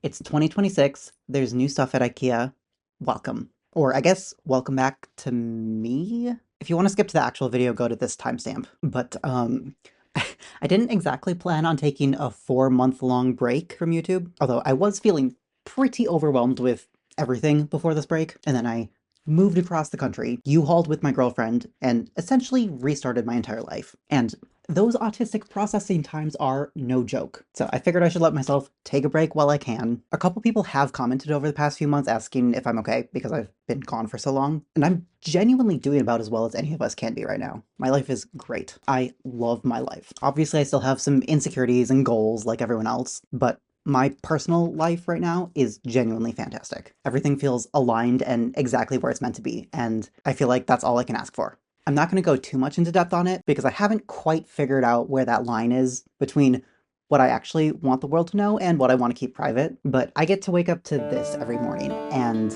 It's 2026. There's new stuff at IKEA. Welcome. Or I guess welcome back to me. If you want to skip to the actual video, go to this timestamp. But I didn't exactly plan on taking a 4-month-long break from YouTube, although I was feeling pretty overwhelmed with everything before this break, and then I moved across the country, U-hauled with my girlfriend, and essentially restarted my entire life. And those autistic processing times are no joke. So I figured I should let myself take a break while I can. A couple people have commented over the past few months asking if I'm okay because I've been gone for so long, and I'm genuinely doing about as well as any of us can be right now. My life is great. I love my life. Obviously, I still have some insecurities and goals like everyone else, but my personal life right now is genuinely fantastic. Everything feels aligned and exactly where it's meant to be, and I feel like that's all I can ask for. I'm not going to go too much into depth on it because I haven't quite figured out where that line is between what I actually want the world to know and what I want to keep private, but I get to wake up to this every morning, and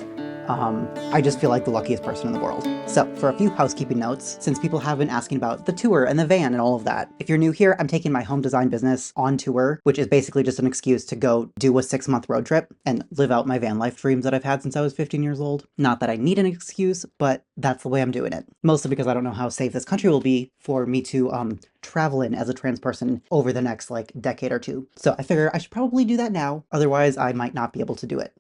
I just feel like the luckiest person in the world. So, for a few housekeeping notes, since people have been asking about the tour and the van and all of that, if you're new here, I'm taking my home design business on tour, which is basically just an excuse to go do a 6-month road trip and live out my van life dreams that I've had since I was 15 years old. Not that I need an excuse, but that's the way I'm doing it. Mostly because I don't know how safe this country will be for me to travel in as a trans person over the next like decade or two. So I figure I should probably do that now, otherwise I might not be able to do it.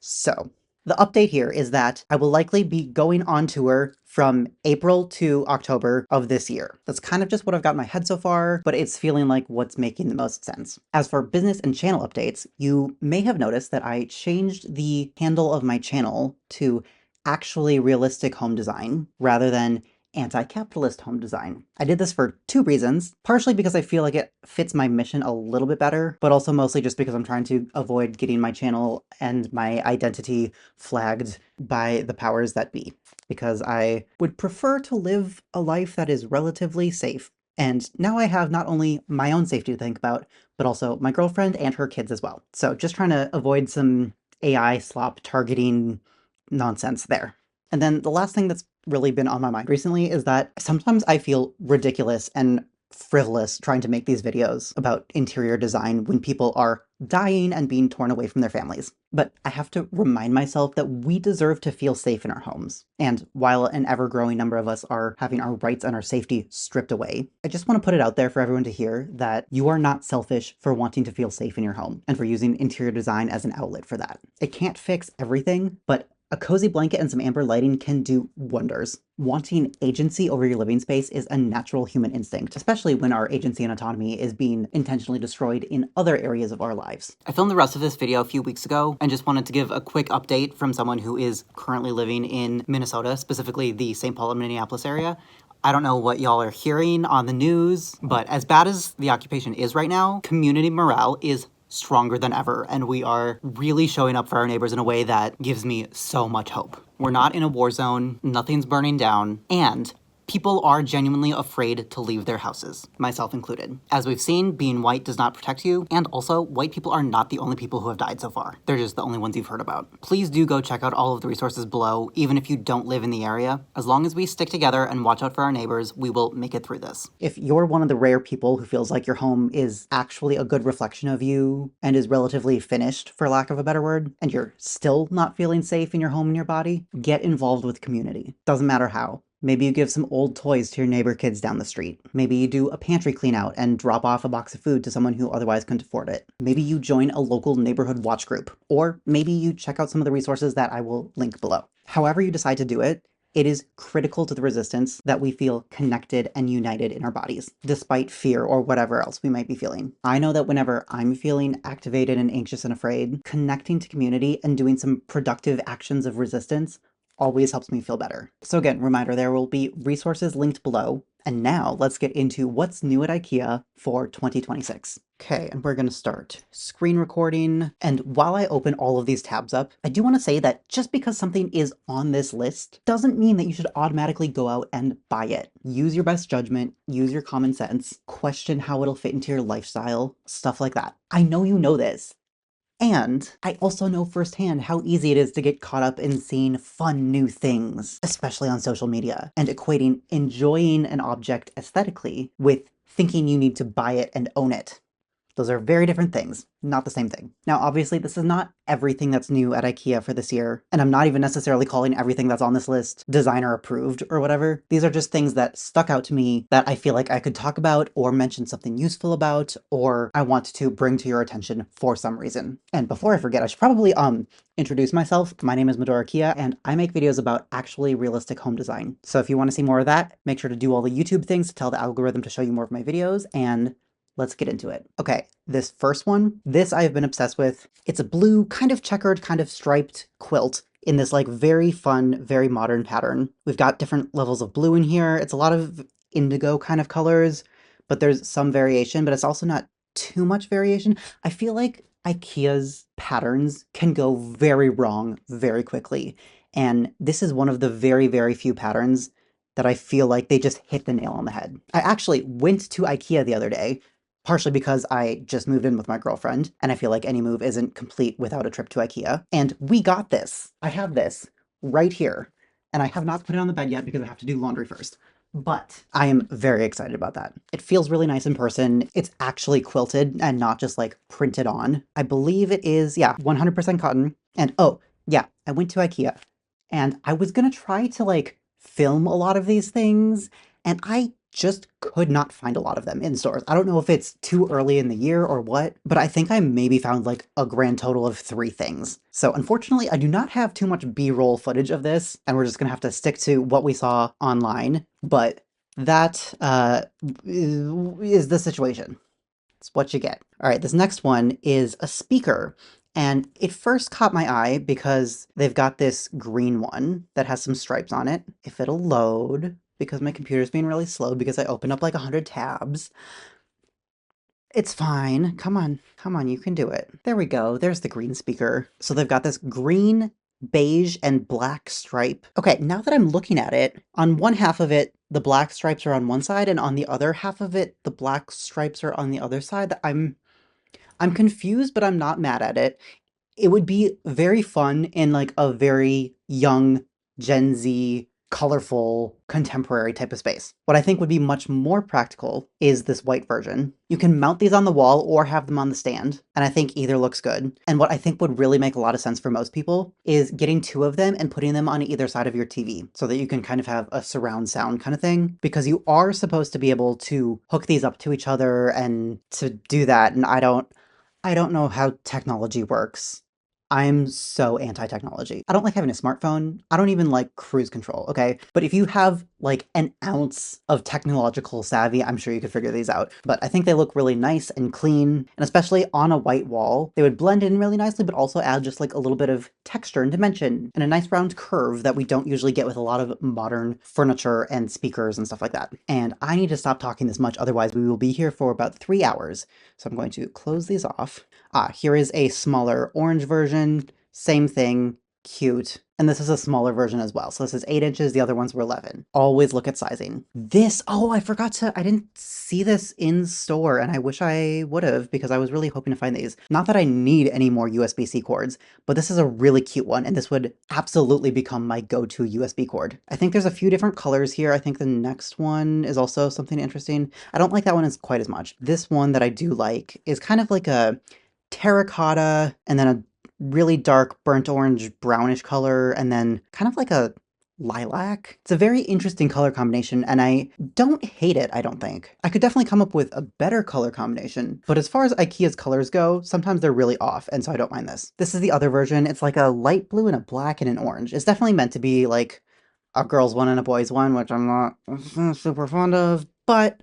So, the update here is that I will likely be going on tour from April to October of this year. That's kind of just what I've got in my head so far, but it's feeling like what's making the most sense. As for business and channel updates, you may have noticed that I changed the handle of my channel to actually realistic home design rather than anti-capitalist home design. I did this for two reasons, partially because I feel like it fits my mission a little bit better, but also mostly just because I'm trying to avoid getting my channel and my identity flagged by the powers that be, because I would prefer to live a life that is relatively safe. And now I have not only my own safety to think about, but also my girlfriend and her kids as well. So just trying to avoid some AI slop targeting nonsense there. And then the last thing that's really been on my mind recently is that sometimes I feel ridiculous and frivolous trying to make these videos about interior design when people are dying and being torn away from their families. But I have to remind myself that we deserve to feel safe in our homes. And while an ever-growing number of us are having our rights and our safety stripped away, I just want to put it out there for everyone to hear that you are not selfish for wanting to feel safe in your home and for using interior design as an outlet for that. It can't fix everything, but a cozy blanket and some amber lighting can do wonders. Wanting agency over your living space is a natural human instinct, especially when our agency and autonomy is being intentionally destroyed in other areas of our lives. I filmed the rest of this video a few weeks ago and just wanted to give a quick update from someone who is currently living in Minnesota, specifically the St. Paul and Minneapolis area. I don't know what y'all are hearing on the news, but as bad as the occupation is right now, community morale is stronger than ever, and we are really showing up for our neighbors in a way that gives me so much hope. We're not in a war zone, nothing's burning down, and people are genuinely afraid to leave their houses, myself included. As we've seen, being white does not protect you, and also, white people are not the only people who have died so far. They're just the only ones you've heard about. Please do go check out all of the resources below, even if you don't live in the area. As long as we stick together and watch out for our neighbors, we will make it through this. If you're one of the rare people who feels like your home is actually a good reflection of you and is relatively finished, for lack of a better word, and you're still not feeling safe in your home and your body, get involved with community. Doesn't matter how. Maybe you give some old toys to your neighbor kids down the street. Maybe you do a pantry clean out and drop off a box of food to someone who otherwise couldn't afford it. Maybe you join a local neighborhood watch group. Or maybe you check out some of the resources that I will link below. However you decide to do it, it is critical to the resistance that we feel connected and united in our bodies, despite fear or whatever else we might be feeling. I know that whenever I'm feeling activated and anxious and afraid, connecting to community and doing some productive actions of resistance always helps me feel better. So again, reminder, there will be resources linked below. And now let's get into what's new at IKEA for 2026. Okay, and we're gonna start screen recording. And while I open all of these tabs up, I do wanna say that just because something is on this list doesn't mean that you should automatically go out and buy it. Use your best judgment, use your common sense, question how it'll fit into your lifestyle, stuff like that. I know you know this. And I also know firsthand how easy it is to get caught up in seeing fun new things, especially on social media, and equating enjoying an object aesthetically with thinking you need to buy it and own it. Those are very different things, not the same thing. Now, obviously, this is not everything that's new at IKEA for this year, and I'm not even necessarily calling everything that's on this list designer approved or whatever. These are just things that stuck out to me that I feel like I could talk about or mention something useful about, or I want to bring to your attention for some reason. And before I forget, I should probably introduce myself. My name is Medora, and I make videos about actually realistic home design. So if you want to see more of that, make sure to do all the YouTube things to tell the algorithm to show you more of my videos, and let's get into it. Okay, this first one, this I have been obsessed with. It's a blue, kind of checkered, kind of striped quilt in this like very fun, very modern pattern. We've got different levels of blue in here. It's a lot of indigo kind of colors, but there's some variation, but it's also not too much variation. I feel like IKEA's patterns can go very wrong very quickly. And this is one of the very, very few patterns that I feel like they just hit the nail on the head. I actually went to IKEA the other day, partially because I just moved in with my girlfriend, and I feel like any move isn't complete without a trip to IKEA. And we got this. I have this right here, and I have not put it on the bed yet because I have to do laundry first. But I am very excited about that. It feels really nice in person. It's actually quilted and not just like printed on. I believe it is, yeah, 100% cotton. And oh, yeah, I went to IKEA and I was gonna try to like film a lot of these things, and I just could not find a lot of them in stores. I don't know if it's too early in the year or what, but I think I maybe found like a grand total of 3 things. So unfortunately, I do not have too much B-roll footage of this, and we're just gonna have to stick to what we saw online, but that is the situation. It's what you get. All right, this next one is a speaker. And it first caught my eye because they've got this green one that has some stripes on it. If it'll load, because my computer's being really slow because I opened up like 100 tabs. It's fine. Come on, you can do it. There we go. There's the green speaker. So they've got this green, beige, and black stripe. Okay, now that I'm looking at it, on one half of it, the black stripes are on one side, and on the other half of it, the black stripes are on the other side. I'm confused, but I'm not mad at it. It would be very fun in like a very young Gen Z, colorful, contemporary type of space. What I think would be much more practical is this white version. You can mount these on the wall or have them on the stand, and I think either looks good. And what I think would really make a lot of sense for most people is getting 2 of them and putting them on either side of your TV so that you can kind of have a surround sound kind of thing, because you are supposed to be able to hook these up to each other and to do that, and I don't know how technology works. I'm so anti-technology. I don't like having a smartphone. I don't even like cruise control, okay? But if you have like an ounce of technological savvy, I'm sure you could figure these out. But I think they look really nice and clean, and especially on a white wall, they would blend in really nicely, but also add just like a little bit of texture and dimension and a nice round curve that we don't usually get with a lot of modern furniture and speakers and stuff like that. And I need to stop talking this much, otherwise we will be here for about 3 hours. So I'm going to close these off. Here is a smaller orange version, same thing, cute. And this is a smaller version as well. So this is 8 inches, the other ones were 11. Always look at sizing. This, oh, I didn't see this in store, and I wish I would have because I was really hoping to find these. Not that I need any more USB-C cords, but this is a really cute one, and this would absolutely become my go-to USB cord. I think there's a few different colors here. I think the next one is also something interesting. I don't like that one as quite as much. This one that I do like is kind of like a terracotta and then a really dark burnt orange brownish color and then kind of like a lilac. It's a very interesting color combination and I don't hate it, I don't think. I could definitely come up with a better color combination, but as far as IKEA's colors go, sometimes they're really off, and so I don't mind this. This is the other version. It's like a light blue and a black and an orange. It's definitely meant to be like a girl's one and a boy's one, which I'm not super fond of, but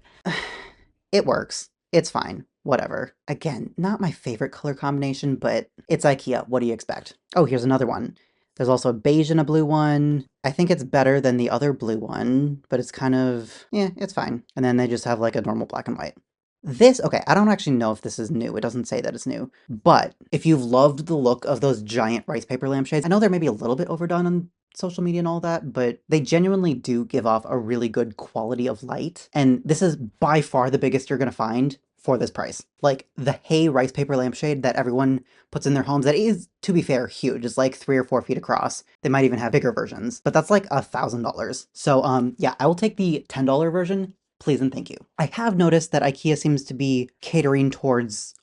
it works. It's fine. Whatever. Again, not my favorite color combination, but it's IKEA. What do you expect? Oh, here's another one. There's also a beige and a blue one. I think it's better than the other blue one, but it's kind of, yeah, it's fine. And then they just have like a normal black and white. This, okay, I don't actually know if this is new. It doesn't say that it's new. But if you've loved the look of those giant rice paper lampshades, I know they're maybe a little bit overdone on social media and all that, but they genuinely do give off a really good quality of light. And this is by far the biggest you're gonna find for this price. Like the Hay rice paper lampshade that everyone puts in their homes, that is, to be fair, huge. It's like 3 or 4 feet across. They might even have bigger versions, but that's like $1,000. So yeah, I will take the $10 version please and thank you. I have noticed that IKEA seems to be catering towards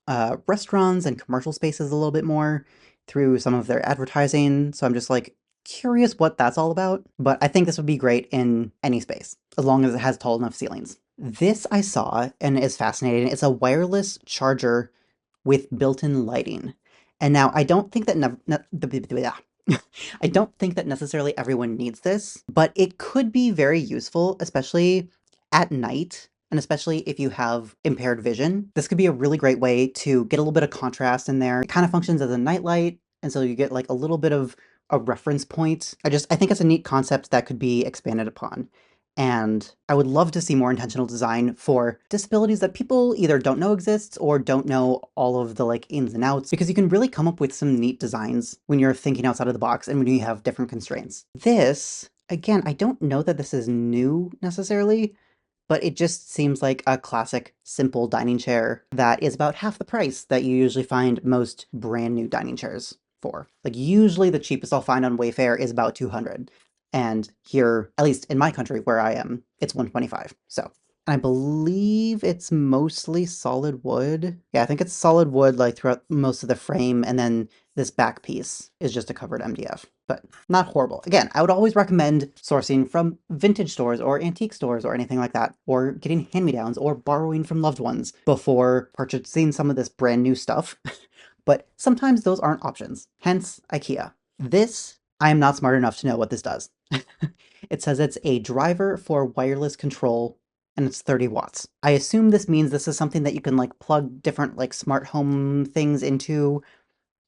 restaurants and commercial spaces a little bit more through some of their advertising, so I'm just like curious what that's all about, but I think this would be great in any space, as long as it has tall enough ceilings. This I saw and is fascinating. It's a wireless charger with built-in lighting. And now I don't think that I don't think that necessarily everyone needs this, but it could be very useful, especially at night, and especially if you have impaired vision. This could be a really great way to get a little bit of contrast in there. It kind of functions as a nightlight, and so you get like a little bit of a reference point. I think it's a neat concept that could be expanded upon. And I would love to see more intentional design for disabilities that people either don't know exists or don't know all of the like ins and outs, because you can really come up with some neat designs when you're thinking outside of the box and when you have different constraints. This, again, I don't know that this is new necessarily, but it just seems like a classic, simple dining chair that is about half the price that you usually find most brand new dining chairs for. Like usually the cheapest I'll find on Wayfair is about 200. And here, at least in my country where I am, it's 125. So I believe it's mostly solid wood. Yeah, I think it's solid wood like throughout most of the frame, and then this back piece is just a covered MDF, but not horrible. Again, I would always recommend sourcing from vintage stores or antique stores or anything like that, or getting hand-me-downs or borrowing from loved ones before purchasing some of this brand new stuff. But sometimes those aren't options, hence IKEA. This, I am not smart enough to know what this does. It says it's a driver for wireless control and it's 30 watts. I assume this means this is something that you can like plug different like smart home things into.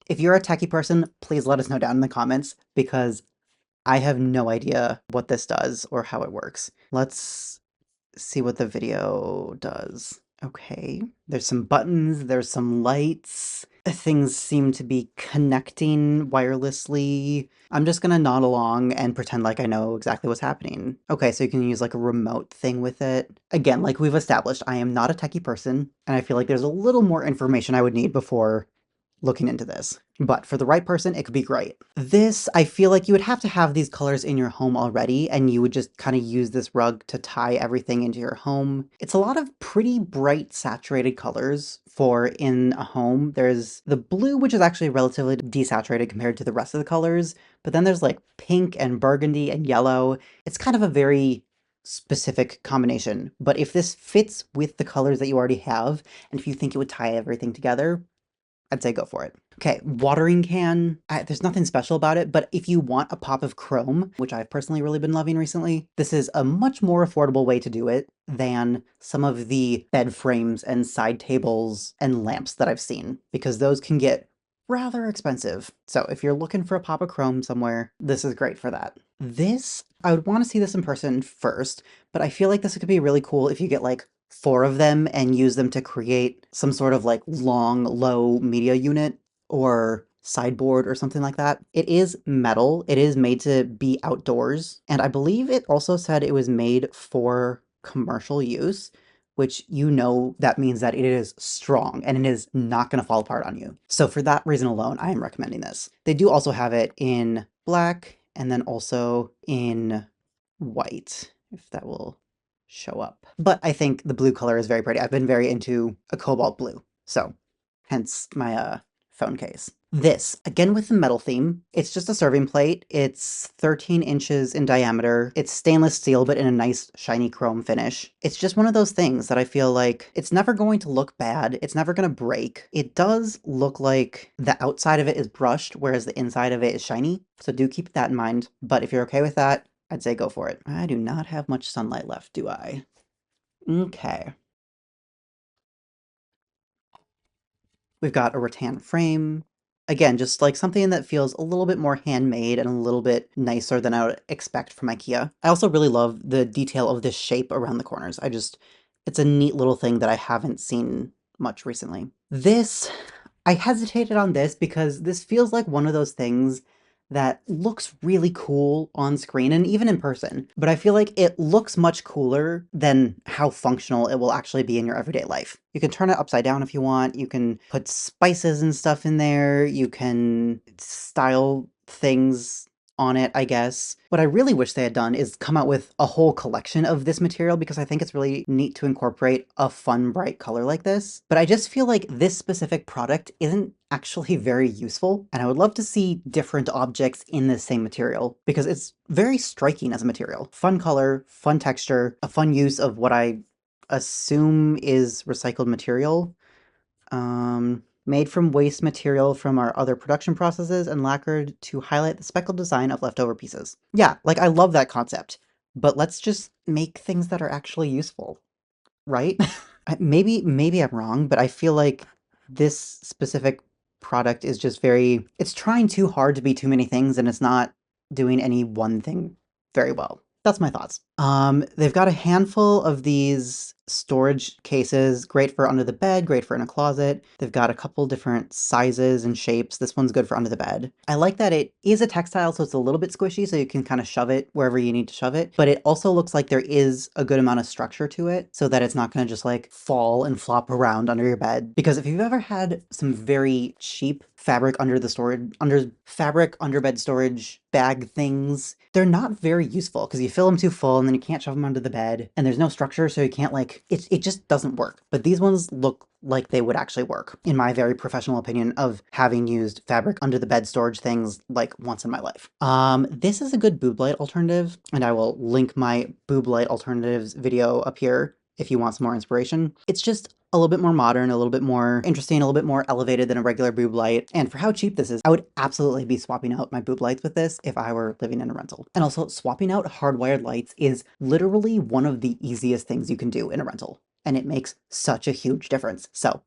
If you're a techie person, please let us know down in the comments, because I have no idea what this does or how it works. Let's see what the video does. Okay, there's some buttons, there's some lights. Things seem to be connecting wirelessly. I'm just gonna nod along and pretend like I know exactly what's happening. Okay, so you can use like a remote thing with it. Again, like we've established, I am not a techie person, and I feel like there's a little more information I would need before looking into this. But for the right person, it could be great. This, I feel like you would have to have these colors in your home already, and you would just kind of use this rug to tie everything into your home. It's a lot of pretty bright saturated colors for in a home. There's the blue, which is actually relatively desaturated compared to the rest of the colors, but then there's like pink and burgundy and yellow. It's kind of a very specific combination, but if this fits with the colors that you already have, and if you think it would tie everything together, I'd say go for it. Okay, watering can. There's nothing special about it, but if you want a pop of chrome, which I've personally really been loving recently, this is a much more affordable way to do it than some of the bed frames and side tables and lamps that I've seen, because those can get rather expensive. So if you're looking for a pop of chrome somewhere, this is great for that. This, I would want to see this in person first, but I feel like this could be really cool if you get like 4 of them and use them to create some sort of like long, low media unit or sideboard or something like that. It is metal. It is made to be outdoors. And I believe it also said it was made for commercial use, which that means that it is strong and it is not going to fall apart on you. So for that reason alone, I am recommending this. They do also have it in black and then also in white, if that will show up. But I think the blue color is very pretty. I've been very into a cobalt blue, so hence my phone case. This, again with the metal theme, it's just a serving plate. It's 13 inches in diameter. It's stainless steel, but in a nice shiny chrome finish. It's just one of those things that I feel like it's never going to look bad. It's never going to break. It does look like the outside of it is brushed, whereas the inside of it is shiny. So do keep that in mind. But if you're okay with that, I'd say go for it. I do not have much sunlight left, do I? Okay. We've got a rattan frame. Again, just like something that feels a little bit more handmade and a little bit nicer than I would expect from IKEA. I also really love the detail of this shape around the corners. It's a neat little thing that I haven't seen much recently. I hesitated on this because this feels like one of those things that looks really cool on screen and even in person, but I feel like it looks much cooler than how functional it will actually be in your everyday life. You can turn it upside down if you want, you can put spices and stuff in there, you can style things on it, I guess. What I really wish they had done is come out with a whole collection of this material because I think it's really neat to incorporate a fun, bright color like this. But I just feel like this specific product isn't actually very useful, and I would love to see different objects in the same material because it's very striking as a material. Fun color, fun texture, a fun use of what I assume is recycled material. Made from waste material from our other production processes and lacquered to highlight the speckled design of leftover pieces. Yeah, like I love that concept, but let's just make things that are actually useful, right? Maybe I'm wrong, but I feel like this specific product is just very, it's trying too hard to be too many things and it's not doing any one thing very well. That's my thoughts. They've got a handful of these storage cases, great for under the bed, great for in a closet. They've got a couple different sizes and shapes. This one's good for under the bed. I like that it is a textile, so it's a little bit squishy, so you can kind of shove it wherever you need to shove it. But it also looks like there is a good amount of structure to it so that it's not going to just like fall and flop around under your bed. Because if you've ever had some very cheap fabric under bed storage bag things, they're not very useful because you fill them too full and then you can't shove them under the bed and there's no structure, so you can't like, it just doesn't work. But these ones look like they would actually work, in my very professional opinion of having used fabric under the bed storage things like once in my life. This is a good boob light alternative, and I will link my boob light alternatives video up here if you want some more inspiration. It's just a little bit more modern, a little bit more interesting, a little bit more elevated than a regular boob light. And for how cheap this is, I would absolutely be swapping out my boob lights with this if I were living in a rental. And also, swapping out hardwired lights is literally one of the easiest things you can do in a rental. And it makes such a huge difference. So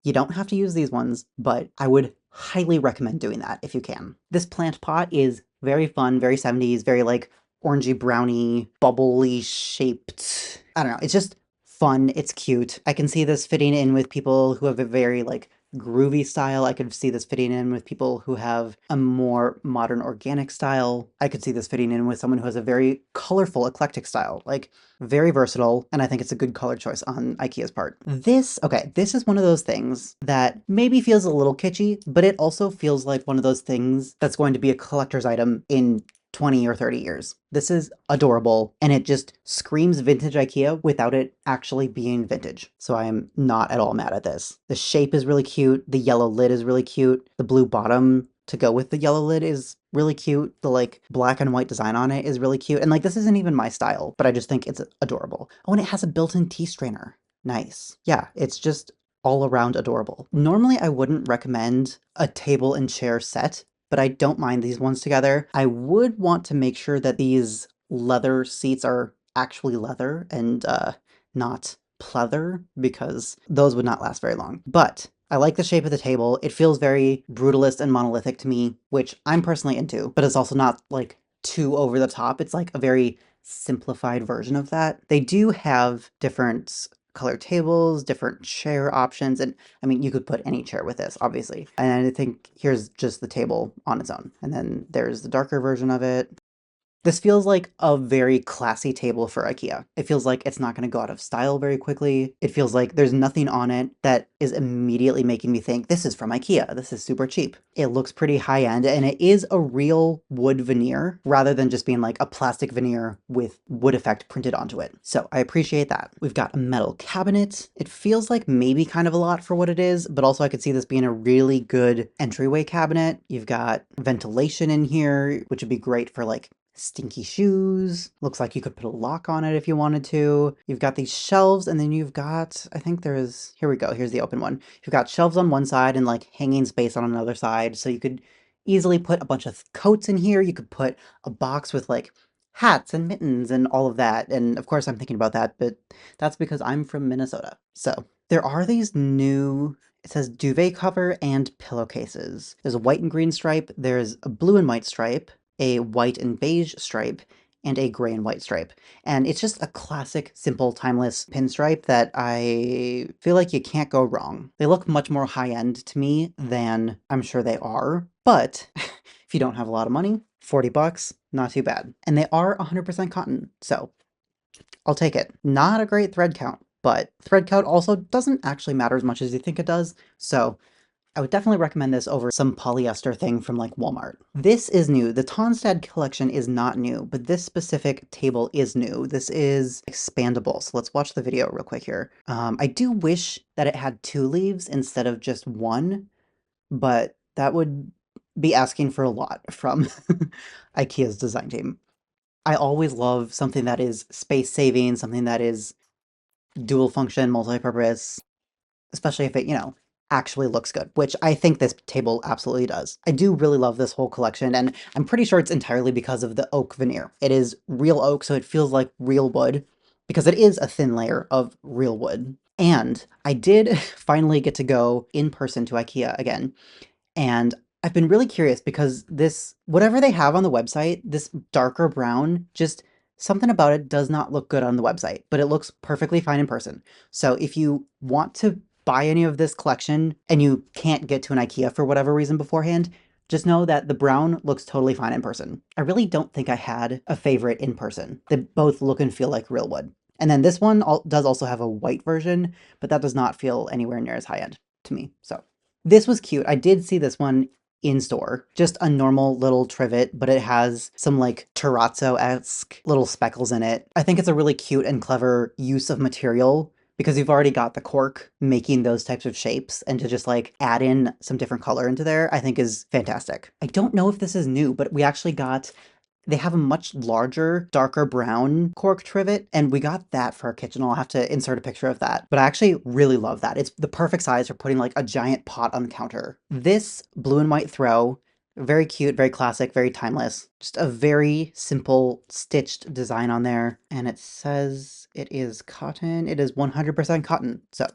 you don't have to use these ones, but I would highly recommend doing that if you can. This plant pot is very fun, very 70s, very like orangey browny, bubbly shaped. I don't know, it's just fun, it's cute. I can see this fitting in with people who have a very like groovy style. I could see this fitting in with people who have a more modern organic style. I could see this fitting in with someone who has a very colorful eclectic style, like very versatile, and I think it's a good color choice on IKEA's part. This is one of those things that maybe feels a little kitschy, but it also feels like one of those things that's going to be a collector's item in 20 or 30 years. This is adorable, and it just screams vintage IKEA without it actually being vintage. So I am not at all mad at this. The shape is really cute. The yellow lid is really cute. The blue bottom to go with the yellow lid is really cute. The like black and white design on it is really cute. And like, this isn't even my style, but I just think it's adorable. Oh, and it has a built-in tea strainer. Nice. Yeah, it's just all around adorable. Normally I wouldn't recommend a table and chair set, but I don't mind these ones together. I would want to make sure that these leather seats are actually leather and not pleather, because those would not last very long. But I like the shape of the table. It feels very brutalist and monolithic to me, which I'm personally into, but it's also not like too over the top. It's like a very simplified version of that. They do have different color tables, different chair options, and I mean, you could put any chair with this, obviously. And I think here's just the table on its own. And then there's the darker version of it. This feels like a very classy table for IKEA. It feels like it's not going to go out of style very quickly. It feels like there's nothing on it that is immediately making me think, this is from IKEA, this is super cheap. It looks pretty high end, and it is a real wood veneer rather than just being like a plastic veneer with wood effect printed onto it. So I appreciate that. We've got a metal cabinet. It feels like maybe kind of a lot for what it is, but also I could see this being a really good entryway cabinet. You've got ventilation in here, which would be great for like stinky shoes. Looks like you could put a lock on it if you wanted to. You've got these shelves, and then you've got, I think there's, here we go, here's the open one. You've got shelves on one side and like hanging space on another side, so you could easily put a bunch of coats in here. You could put a box with like hats and mittens and all of that. And of course I'm thinking about that, but that's because I'm from Minnesota. So there are these new, it says duvet cover and pillowcases. There's a white and green stripe, there's a blue and white stripe, a white and beige stripe, and a gray and white stripe. And it's just a classic, simple, timeless pinstripe that I feel like you can't go wrong. They look much more high-end to me than I'm sure they are, but if you don't have a lot of money, 40 bucks, not too bad. And they are 100% cotton, so I'll take it. Not a great thread count, but thread count also doesn't actually matter as much as you think it does, so I would definitely recommend this over some polyester thing from like Walmart. This is new. The Tonstad collection is not new, but this specific table is new. This is expandable. So let's watch the video real quick here. I do wish that it had 2 leaves instead of just 1, but that would be asking for a lot from IKEA's design team. I always love something that is space saving, something that is dual function, multi-purpose, especially if it, actually looks good, which I think this table absolutely does. I do really love this whole collection, and I'm pretty sure it's entirely because of the oak veneer. It is real oak, so it feels like real wood, because it is a thin layer of real wood. And I did finally get to go in person to IKEA again, and I've been really curious because this, whatever they have on the website, this darker brown, just something about it does not look good on the website, but it looks perfectly fine in person. So if you want to buy any of this collection and you can't get to an IKEA for whatever reason beforehand, just know that the brown looks totally fine in person. I really don't think I had a favorite in person. They both look and feel like real wood. And then this one does also have a white version, but that does not feel anywhere near as high end to me. So this was cute. I did see this one in store. Just a normal little trivet, but it has some like terrazzo-esque little speckles in it. I think it's a really cute and clever use of material because you've already got the cork making those types of shapes, and to just like add in some different color into there, I think is fantastic. I don't know if this is new, but we actually got, they have a much larger, darker brown cork trivet, and we got that for our kitchen. I'll have to insert a picture of that. But I actually really love that. It's the perfect size for putting like a giant pot on the counter. This blue and white throw, very cute, very classic, very timeless. Just a very simple stitched design on there. And it says it is cotton. It is 100% cotton. So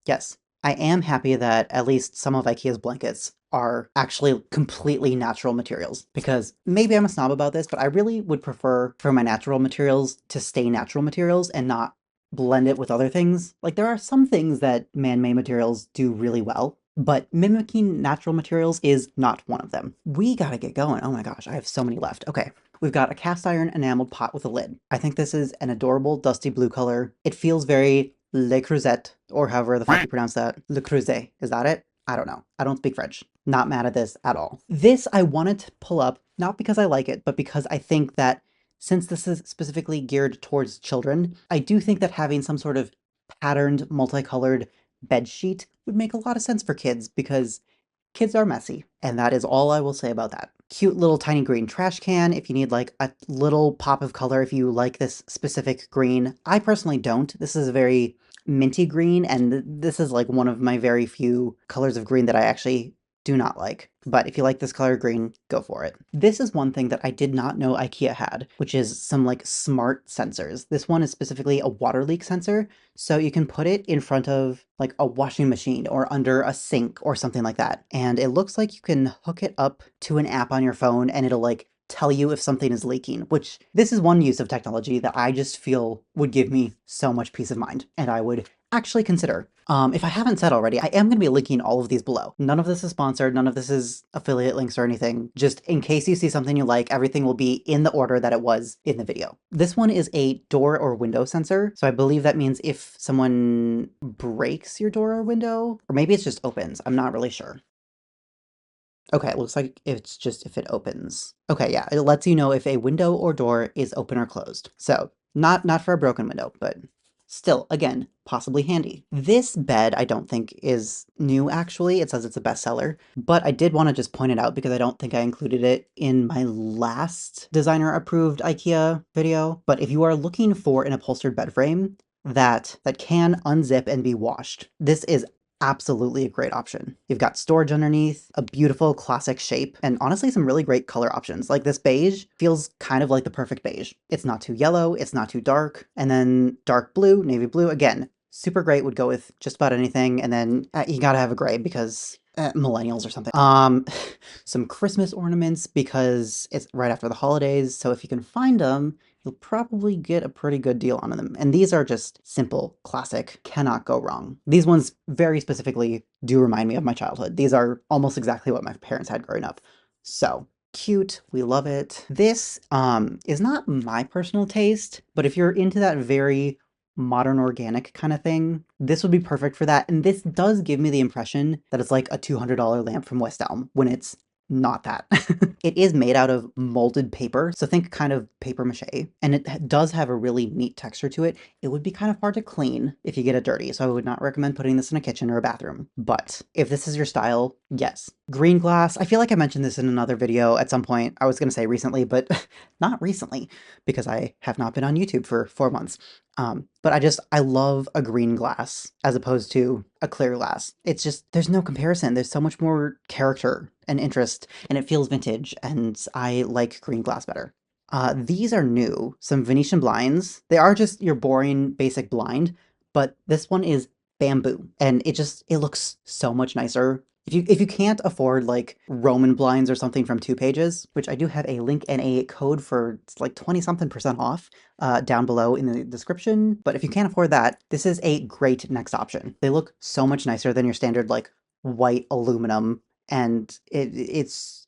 yes, I am happy that at least some of IKEA's blankets are actually completely natural materials, because maybe I'm a snob about this, but I really would prefer for my natural materials to stay natural materials and not blend it with other things. Like, there are some things that man-made materials do really well, but mimicking natural materials is not one of them. We gotta get going. Oh my gosh, I have so many left. Okay. We've got a cast iron enameled pot with a lid. I think this is an adorable dusty blue color. It feels very Le Creuset, or however the fuck you pronounce that. Le Creuset, is that it? I don't know. I don't speak French. Not mad at this at all. This I wanted to pull up, not because I like it, but because I think that since this is specifically geared towards children, I do think that having some sort of patterned, multicolored bed sheet would make a lot of sense for kids, because kids are messy, and that is all I will say about that. Cute little tiny green trash can if you need like a little pop of color, if you like this specific green. I personally don't. This is a very minty green, and this is like one of my very few colors of green that I actually do not like. But if you like this color green, go for it. This is one thing that I did not know IKEA had, which is some like smart sensors. This one is specifically a water leak sensor, so you can put it in front of like a washing machine or under a sink or something like that. And it looks like you can hook it up to an app on your phone, and it'll like tell you if something is leaking, which this is one use of technology that I just feel would give me so much peace of mind, and I would actually consider. If I haven't said already, I am going to be linking all of these below. None of this is sponsored, none of this is affiliate links or anything. Just in case you see something you like, everything will be in the order that it was in the video. This one is a door or window sensor, so I believe that means if someone breaks your door or window, or maybe it's just opens, I'm not really sure. Okay, it looks like it's just if it opens. Okay, yeah, it lets you know if a window or door is open or closed. So, not for a broken window, but still, again, possibly handy. This bed I don't think is new, actually. It says it's a bestseller, but I did want to just point it out because I don't think I included it in my last designer-approved IKEA video. But if you are looking for an upholstered bed frame that can unzip and be washed, this is absolutely a great option. You've got storage underneath, a beautiful classic shape, and honestly some really great color options. Like this beige feels kind of like the perfect beige. It's not too yellow, it's not too dark, and then dark blue, navy blue, again, super great, would go with just about anything, and then you gotta have a gray because millennials or something. Some Christmas ornaments because it's right after the holidays, so if you can find them, you'll probably get a pretty good deal on them. And these are just simple, classic, cannot go wrong. These ones very specifically do remind me of my childhood. These are almost exactly what my parents had growing up. So cute, we love it. This is not my personal taste, but if you're into that very modern organic kind of thing. This would be perfect for that. And this does give me the impression that it's like a $200 lamp from West Elm when it's not that. It is made out of molded paper, so think kind of paper mache, and it does have a really neat texture to it. It would be kind of hard to clean if you get it dirty, so I would not recommend putting this in a kitchen or a bathroom. But if this is your style, yes. Green glass, I feel like I mentioned this in another video at some point. I was going to say recently, but not recently, because I have not been on YouTube for 4 months. But I love a green glass as opposed to a clear glass. It's just, there's no comparison. There's so much more character and interest, and it feels vintage, and I like green glass better. These are new, some Venetian blinds. They are just your boring basic blind, but this one is bamboo, and it looks so much nicer. If you can't afford like Roman blinds or something from 2 Pages, which I do have a link and a code for, it's like 20 something% off down below in the description. But if you can't afford that, this is a great next option. They look so much nicer than your standard like white aluminum, and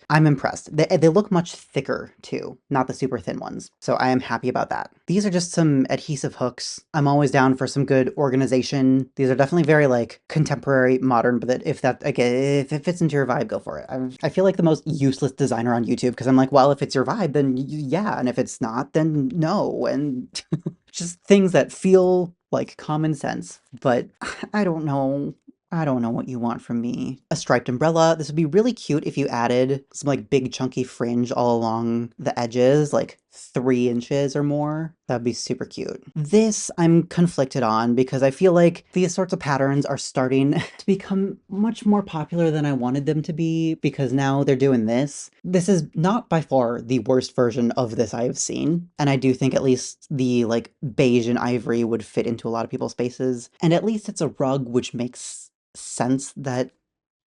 I'm impressed. They look much thicker too, not the super thin ones. So I am happy about that. These are just some adhesive hooks. I'm always down for some good organization. These are definitely very like contemporary, modern, but if it fits into your vibe, go for it. I feel like the most useless designer on YouTube because I'm like, well, if it's your vibe, then yeah, and if it's not, then no. And just things that feel like common sense, but I don't know. I don't know what you want from me. A striped umbrella. This would be really cute if you added some like big chunky fringe all along the edges, like 3 inches or more. That'd be super cute. This I'm conflicted on because I feel like these sorts of patterns are starting to become much more popular than I wanted them to be because now they're doing this. This is not by far the worst version of this I've seen. And I do think at least the like beige and ivory would fit into a lot of people's spaces. And at least it's a rug, which makes sense that,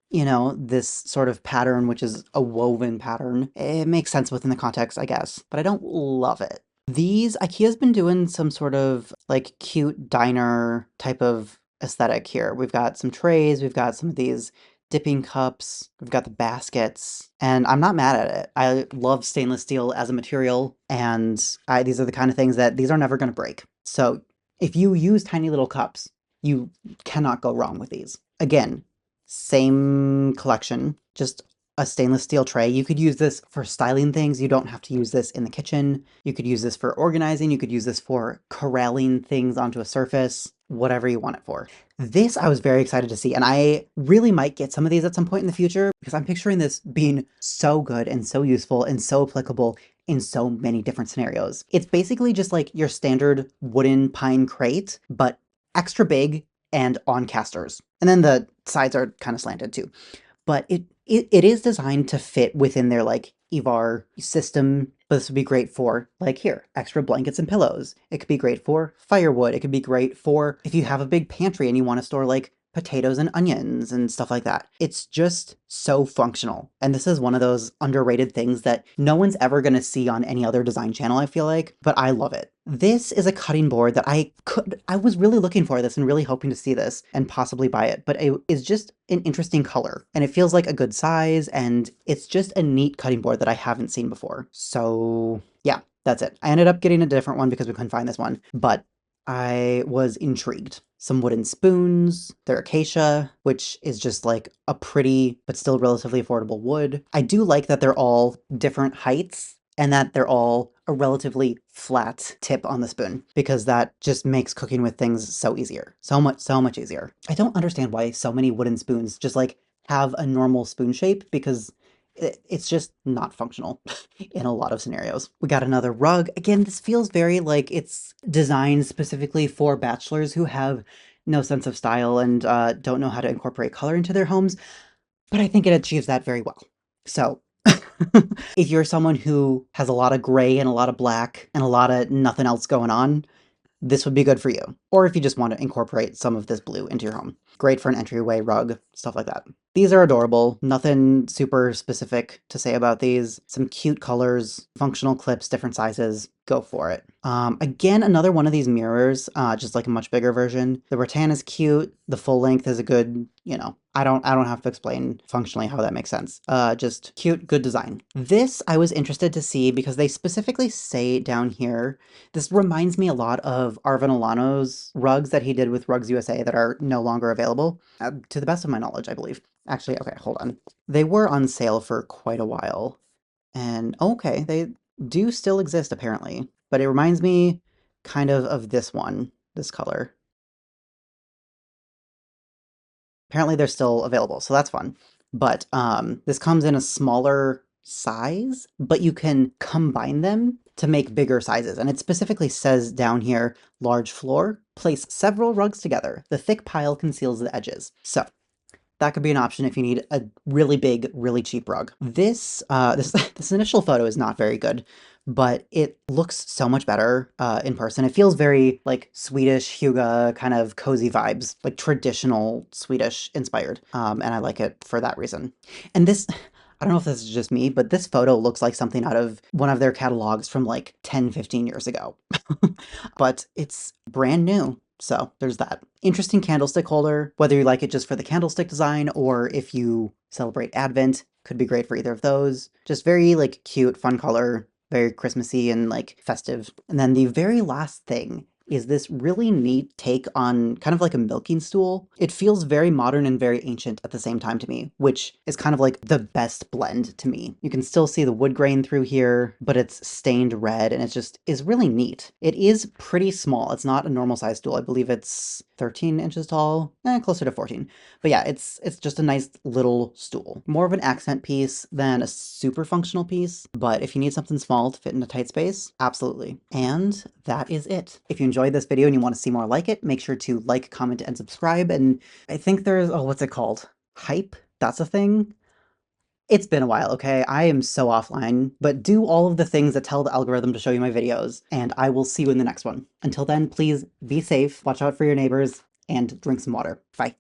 you know, this sort of pattern, which is a woven pattern, it makes sense within the context, I guess, but I don't love it. These, IKEA's been doing some sort of like cute diner type of aesthetic here. We've got some trays, we've got some of these dipping cups, we've got the baskets, and I'm not mad at it. I love stainless steel as a material, and these are the kind of things that these are never going to break. So if you use tiny little cups, you cannot go wrong with these. Again, same collection, just a stainless steel tray. You could use this for styling things. You don't have to use this in the kitchen. You could use this for organizing. You could use this for corralling things onto a surface, whatever you want it for. This I was very excited to see, and I really might get some of these at some point in the future because I'm picturing this being so good and so useful and so applicable in so many different scenarios. It's basically just like your standard wooden pine crate, but extra big and on casters. And then the sides are kind of slanted too. But it is designed to fit within their like EVAR system. But this would be great for like here, extra blankets and pillows. It could be great for firewood. It could be great for if you have a big pantry and you want to store like potatoes and onions and stuff like that. It's just so functional. And this is one of those underrated things that no one's ever going to see on any other design channel, I feel like, but I love it. This is a cutting board that I was really looking for this and really hoping to see this and possibly buy it, but it is just an interesting color and it feels like a good size and it's just a neat cutting board that I haven't seen before. So yeah, that's it. I ended up getting a different one because we couldn't find this one, but I was intrigued. Some wooden spoons, they're acacia, which is just like a pretty but still relatively affordable wood. I do like that they're all different heights and that they're all a relatively flat tip on the spoon because that just makes cooking with things so easier. So much easier. I don't understand why so many wooden spoons just like have a normal spoon shape because it's just not functional in a lot of scenarios. We got another rug. Again, this feels very like it's designed specifically for bachelors who have no sense of style and don't know how to incorporate color into their homes, but I think it achieves that very well. So if you're someone who has a lot of gray and a lot of black and a lot of nothing else going on, this would be good for you. Or if you just want to incorporate some of this blue into your home. Great for an entryway rug, stuff like that. These are adorable. Nothing super specific to say about these. Some cute colors, functional clips, different sizes. go for it. Again, another one of these mirrors, just like a much bigger version. The rattan is cute. The full length is a good, I don't have to explain functionally how that makes sense. Just cute, good design. This I was interested to see because they specifically say down here, this reminds me a lot of Arvin Alano's rugs that he did with Rugs USA that are no longer available, to the best of my knowledge, I believe. Actually, okay, hold on. They were on sale for quite a while. And okay, they do still exist apparently, but it reminds me kind of this one, this color. Apparently they're still available, so that's fun. But this comes in a smaller size, but you can combine them to make bigger sizes. And it specifically says down here, large floor, place several rugs together. The thick pile conceals the edges. So that could be an option if you need a really big, really cheap rug. This initial photo is not very good, but it looks so much better in person. It feels very like Swedish hygge kind of cozy vibes, like traditional Swedish inspired. And I like it for that reason. And this, I don't know if this is just me, but this photo looks like something out of one of their catalogs from like 10, 15 years ago. But it's brand new. So there's that. Interesting candlestick holder, whether you like it just for the candlestick design or if you celebrate Advent, could be great for either of those. Just very like cute, fun color, very Christmassy and like festive. And then the very last thing is this really neat take on kind of like a milking stool. It feels very modern and very ancient at the same time to me, which is kind of like the best blend to me. You can still see the wood grain through here, but it's stained red and it just is really neat. It is pretty small. It's not a normal size stool. I believe it's 13 inches tall, closer to 14. But yeah, it's just a nice little stool. More of an accent piece than a super functional piece, but if you need something small to fit in a tight space, absolutely. And that is it. If you enjoyed this video and you want to see more like it, make sure to like, comment, and subscribe. And I think there's, oh, what's it called? Hype? That's a thing? It's been a while, okay? I am so offline, but do all of the things that tell the algorithm to show you my videos, and I will see you in the next one. Until then, please be safe, watch out for your neighbors, and drink some water. Bye.